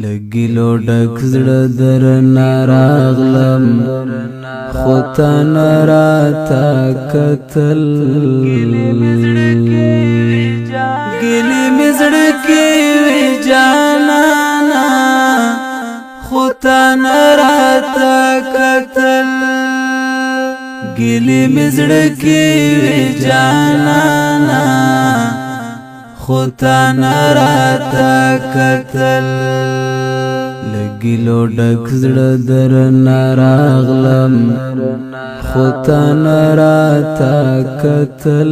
لګیلو ډک زړه درنه راغلم خو تا نه راته کتل ګیلې مې زړه کې وې جانانه خو تا نه راته کتل ګیلې مې زړه کې وې جانانه خو تا نه راته کتل لګیلو ډک زړه درنه راغلم خو تا نه راته کتل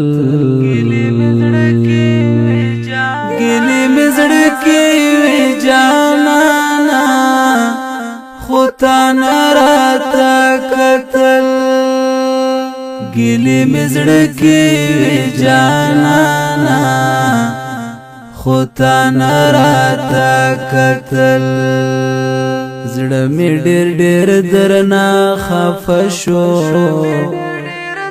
ګیلې مې زړه کې وې جانانه خو تا نه راته کتل ګیلې مې زړه کې وې جانانه خو تا نه راته کتل زړه مې ډېر ډېر درنه خفه شو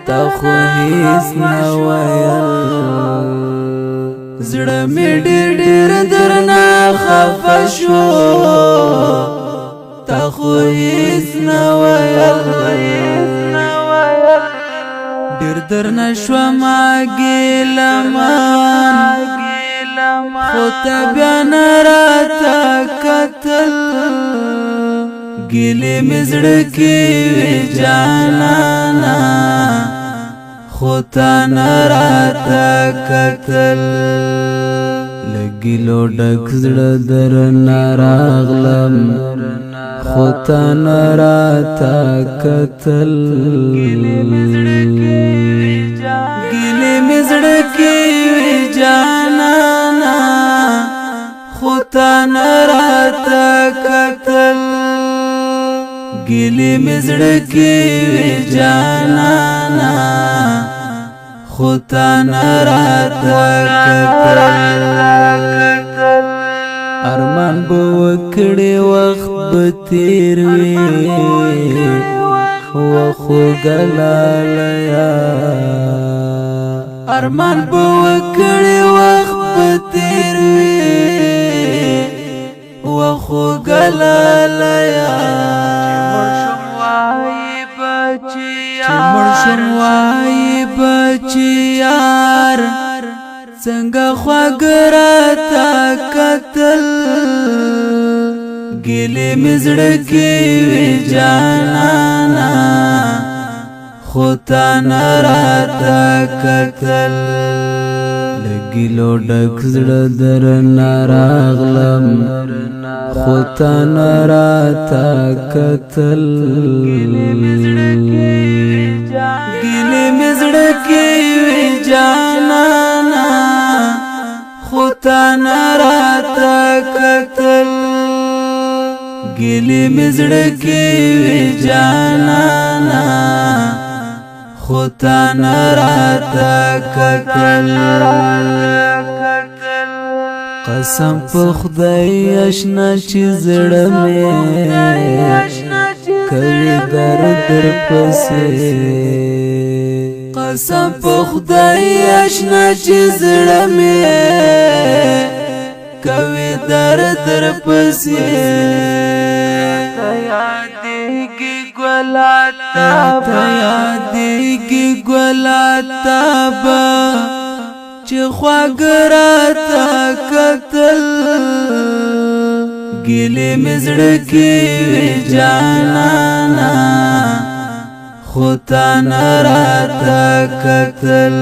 تا خو هیڅ نه ویل زړه مې ډېر ډېر درنه خفه شو تا خو هیڅ نه ویل ډېر درنه شومه ګیله‌من خو تا بیا نه راته کتل ګیلې مې زړه کې وې جانانه خو تا نه راته کتل لګیلو ډک زړه درنه راغلم خو تا نه راته کتل ګیلې مې زړه کې وې جانانه خو تا نه راته کتل ګیلې مې زړه کې وې جانانه خو تا نه راته کتل ارمان به وکړې وخت به تېر وي وخوږه لالیه ارمان به وکړې وخت به تېر وي وخوږه لالیه چې مړ شم وایي بچیار څنګه خواږه راته کتل ګیلې مې زړه کې وې جانانه خو تا نه راته کتل لګیلو ډک زړه درنه راغلم خو تا نه راته کتل ګیلې مې زړه کې وې جانانه خو تا نه راته کتل ګیلې مې زړه کې وې جانانه خو تا نه راته کتل قسم په خدای اشنا چې زړه مې کوي درد پسې قسم په خدای اشنا چې زړه مې کوي درد پسې یادېږي ګلا تا یادېږي ګلا تا چې خواږه راته کتل ګیلې مې زړه کې وې جانانه خو تا نه راته کتل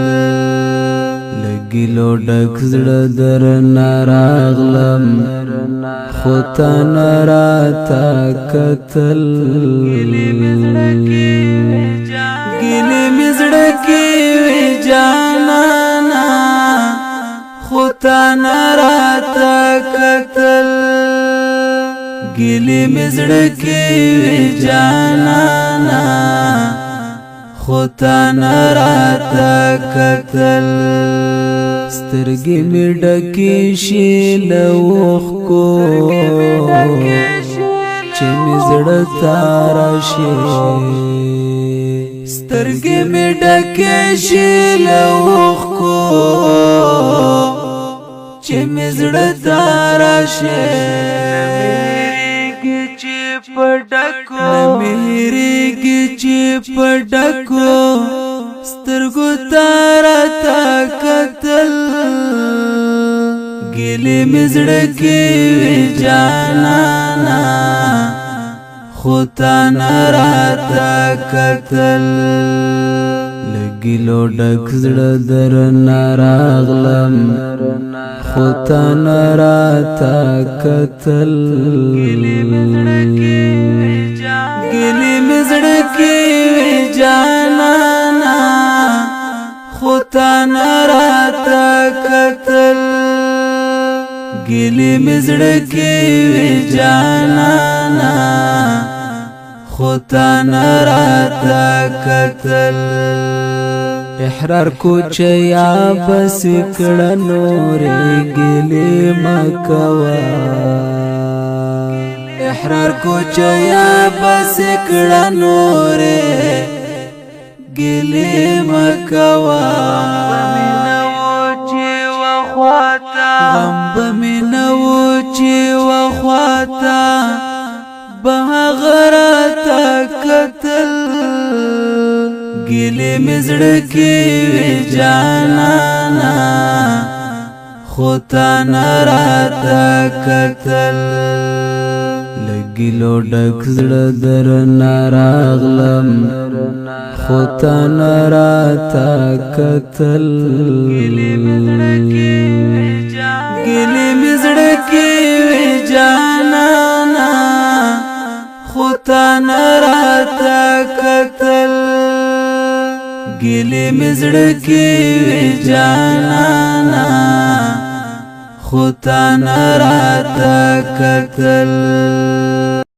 لګیلو ډک زړه درنه راغلم خو تا نه راته کتل ګیلې مې زړه کې وې جانانه خو تا نه راته کتل ګیلې مې زړه کې وې جانانه خو تا نه راته کتل سترګې مې ډکې شي له اوښکو چې مې زړه ته راشي سترګې مې ډکې شي له اوښکو چې مې زړه ته راشي زړه کې وی جانانا خو تا نه راته کتل لګیلو ډک زړه درنه راغلم خو تا نه راته کتل ګلې مې زړه کې وی جانانا خو تا نه راته کتل ګلې مې زړه کې وی جانانا خو تا نه راته کتل احرار کو چیا بس کړه نورې ګلې مکوا احرار کو چیا بس کړه نورې ګلې مکوا غم به نو چې وخواتا بغراتا کتل ګلې مې زړه کې وی جانانا خو تا نه راته کتل لګیلو ډک زړه درنه راغلم خو تا نه راته کتل ګلې مې زړه کې وی جانانا خو تا نه راته کتل ګلې مې زړه کې وی جانانا خو تا نه راته کتل